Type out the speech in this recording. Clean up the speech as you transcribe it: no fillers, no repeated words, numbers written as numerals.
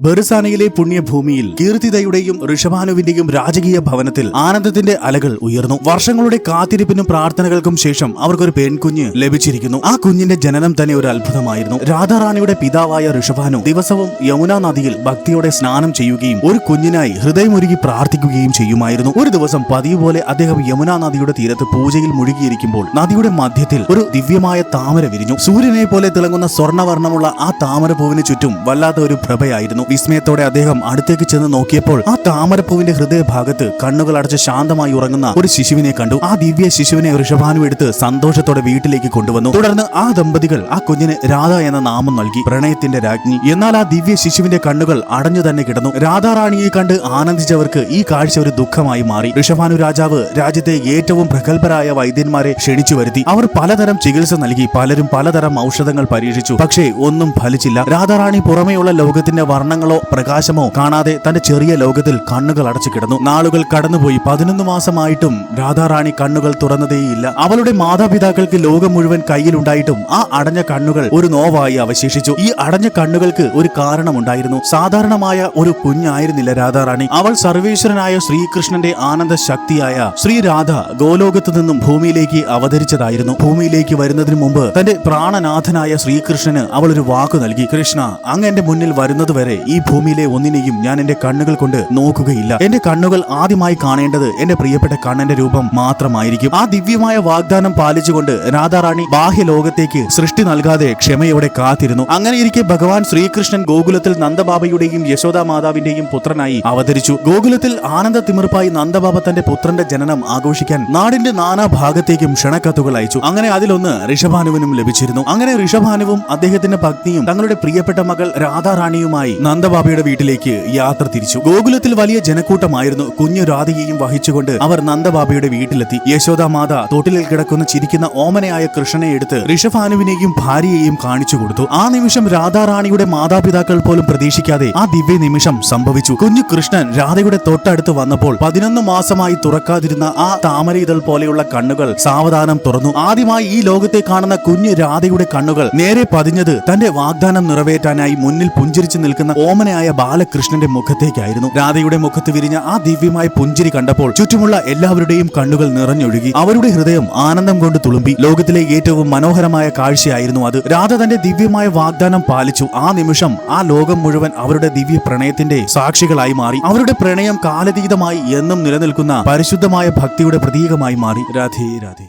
ബെർസാനയിലെ പുണ്യഭൂമിയിൽ കീർത്തിതയുടെയും ഋഷഭാനുവിന്റെയും രാജകീയ ഭവനത്തിൽ ആനന്ദത്തിന്റെ അലകൾ ഉയർന്നു. വർഷങ്ങളുടെ കാത്തിരിപ്പിനും പ്രാർത്ഥനകൾക്കും ശേഷം അവർക്കൊരു പെൺകുഞ്ഞ് ലഭിച്ചിരിക്കുന്നു. ആ കുഞ്ഞിന്റെ ജനനം തന്നെ ഒരു അത്ഭുതമായിരുന്നു. രാധാറാണിയുടെ പിതാവായ ഋഷഭാനു ദിവസവും യമുനാ നദിയിൽ ഭക്തിയോടെ സ്നാനം ചെയ്യുകയും ഒരു കുഞ്ഞിനായി ഹൃദയമൊരുക്കി പ്രാർത്ഥിക്കുകയും ചെയ്യുമായിരുന്നു. ഒരു ദിവസം പതിവ് പോലെ അദ്ദേഹം യമുനാ നദിയുടെ തീരത്ത് പൂജയിൽ മുഴുകിയിരിക്കുമ്പോൾ നദിയുടെ മധ്യത്തിൽ ഒരു ദിവ്യമായ താമര വിരിഞ്ഞു. സൂര്യനെ പോലെ തിളങ്ങുന്ന സ്വർണ്ണവർണ്ണമുള്ള ആ താമരപ്പൂവിന് ചുറ്റും വല്ലാത്ത ഒരു പ്രഭയായിരുന്നു. വിസ്മയത്തോടെ അദ്ദേഹം അടുത്തേക്ക് ചെന്ന് നോക്കിയപ്പോൾ ആ താമരപ്പൂവിന്റെ ഹൃദയഭാഗത്ത് കണ്ണുകൾ അടച്ച് ശാന്തമായി ഉറങ്ങുന്ന ഒരു ശിശുവിനെ കണ്ടു. ആ ദിവ്യ ശിശുവിനെ ഋഷഭാനു എടുത്ത് സന്തോഷത്തോടെ വീട്ടിലേക്ക് കൊണ്ടുവന്നു. തുടർന്ന് ആ ദമ്പതികൾ ആ കുഞ്ഞിന് രാധ എന്ന നാമം നൽകി, പ്രണയത്തിന്റെ രാജ്ഞി. എന്നാൽ ആ ദിവ്യ ശിശുവിന്റെ കണ്ണുകൾ അടഞ്ഞു തന്നെ കിടന്നു. രാധാറാണിയെ കണ്ട് ആനന്ദിച്ചവർക്ക് ഈ കാഴ്ച ഒരു ദുഃഖമായി മാറി. ഋഷഭാനു രാജാവ് രാജ്യത്തെ ഏറ്റവും പ്രഗത്ഭരായ വൈദ്യന്മാരെ ക്ഷണിച്ചു വരുത്തി. അവർ പലതരം ചികിത്സ നൽകി. പലരും പലതരം ഔഷധങ്ങൾ പരീക്ഷിച്ചു. പക്ഷേ ഒന്നും ഫലിച്ചില്ല. രാധാറാണി പുറമെയുള്ള ലോകത്തിന്റെ വർണ്ണങ്ങളോ പ്രകാശമോ കാണാതെ തന്റെ ചെറിയ ലോകത്തിൽ കണ്ണുകൾ അടച്ചു കിടന്നു. നാളുകൾ കടന്നുപോയി. 11 മാസമായിട്ടും രാധാറാണി കണ്ണുകൾ തുറന്നതേയില്ല. അവളുടെ മാതാപിതാക്കൾക്ക് ലോകം മുഴുവൻ കയ്യിലുണ്ടായിട്ടും ആ അടഞ്ഞ കണ്ണുകൾ ഒരു നോവായി അവശേഷിച്ചു. ഈ അടഞ്ഞ കണ്ണുകൾക്ക് ഒരു കാരണമുണ്ടായിരുന്നു. സാധാരണമായ ഒരു കുഞ്ഞായിരുന്നില്ല രാധാറാണി. അവൾ സർവേശ്വരനായ ശ്രീകൃഷ്ണന്റെ ആനന്ദ ശക്തിയായ ശ്രീരാധ ഗോലോകത്ത് നിന്നും ഭൂമിയിലേക്ക് അവതരിച്ചതായിരുന്നു. ഭൂമിയിലേക്ക് വരുന്നതിന് മുമ്പ് തന്റെ പ്രാണനാഥനായ ശ്രീകൃഷ്ണന് അവൾ ഒരു വാക്കു നൽകി. കൃഷ്ണ, അങ്ങ് എന്റെ മുന്നിൽ വരുന്നതുവരെ ഈ ഭൂമിയിലെ ഒന്നിനെയും ഞാൻ എന്റെ കണ്ണുകൾ കൊണ്ട് നോക്കുകയില്ല. എന്റെ കണ്ണുകൾ ആദ്യമായി കാണേണ്ടത് എന്റെ പ്രിയപ്പെട്ട കണ്ണന്റെ രൂപം മാത്രമായിരിക്കും. ആ ദിവ്യമായ വാഗ്ദാനം പാലിച്ചുകൊണ്ട് രാധാറാണി ബാഹ്യലോകത്തേക്ക് സൃഷ്ടി നൽകാതെ ക്ഷമയോടെ കാത്തിരുന്നു. അങ്ങനെയിരിക്കെ ഭഗവാൻ ശ്രീകൃഷ്ണൻ ഗോകുലത്തിൽ നന്ദബാബയുടെയും യശോദാ മാതാവിന്റെയും പുത്രനായി അവതരിച്ചു. ഗോകുലത്തിൽ ആനന്ദ തിമിർപ്പായി നന്ദബാബ തന്റെ പുത്രന്റെ ജനനം ആഘോഷിക്കാൻ നാടിന്റെ നാനാഭാഗത്തേക്കും ക്ഷണക്കത്തുകൾ അയച്ചു. അങ്ങനെ അതിലൊന്ന് ഋഷഭാനുവിനും ലഭിച്ചിരുന്നു. അങ്ങനെ ഋഷഭാനുവും അദ്ദേഹത്തിന്റെ പത്നിയും തങ്ങളുടെ പ്രിയപ്പെട്ട മകൾ രാധാറാണിയുമായി നന്ദബാബയുടെ വീട്ടിലേക്ക് യാത്ര തിരിച്ചു. ഗോകുലത്തിൽ വലിയ ജനക്കൂട്ടമായിരുന്നു. കുഞ്ഞു രാധയെയും വഹിച്ചുകൊണ്ട് അവർ നന്ദബാബയുടെ വീട്ടിലെത്തി. യശോദാ മാത തൊട്ടിലിൽ കിടക്കുന്ന ചിരിക്കുന്ന ഓമനയായ കൃഷ്ണനെ എടുത്ത് ഋഷഭാനുവിനെയും ഭാര്യയെയും കാണിച്ചു കൊടുത്തു. ആ നിമിഷം രാധാറാണിയുടെ മാതാപിതാക്കൾ പോലും പ്രതീക്ഷിക്കാതെ ആ ദിവ്യ നിമിഷം സംഭവിച്ചു. കുഞ്ഞു കൃഷ്ണൻ രാധയുടെ തൊട്ടടുത്ത് വന്നപ്പോൾ 11 മാസമായി തുറക്കാതിരുന്ന ആ താമരയിതൾ പോലെയുള്ള കണ്ണുകൾ സാവധാനം തുറന്നു. ആദ്യമായി ഈ ലോകത്തെ കാണുന്ന കുഞ്ഞു രാധയുടെ കണ്ണുകൾ നേരെ പതിഞ്ഞത് തന്റെ വാഗ്ദാനം നിറവേറ്റാനായി മുന്നിൽ പുഞ്ചിരിച്ചു നിൽക്കുന്ന ഓമനയായ ബാലകൃഷ്ണന്റെ മുഖത്തേക്കായിരുന്നു. രാധയുടെ മുഖത്ത് വിരിഞ്ഞ ആ ദിവ്യമായ പുഞ്ചിരി കണ്ടപ്പോൾ ചുറ്റുമുള്ള എല്ലാവരുടെയും കണ്ണുകൾ നിറഞ്ഞൊഴുകി. അവരുടെ ഹൃദയം ആനന്ദം കൊണ്ട് തുളുമ്പി. ലോകത്തിലെ ഏറ്റവും മനോഹരമായ കാഴ്ചയായിരുന്നു അത്. രാധ തന്റെ ദിവ്യമായ വാഗ്ദാനം പാലിച്ചു. ആ നിമിഷം ആ ലോകം മുഴുവൻ അവരുടെ ദിവ്യ പ്രണയത്തിന്റെ സാക്ഷികളായി മാറി. അവരുടെ പ്രണയം കാലതീതമായി എന്നും നിലനിൽക്കുന്ന പരിശുദ്ധമായ ഭക്തിയുടെ പ്രതീകമായി മാറി. രാധേ രാധേ.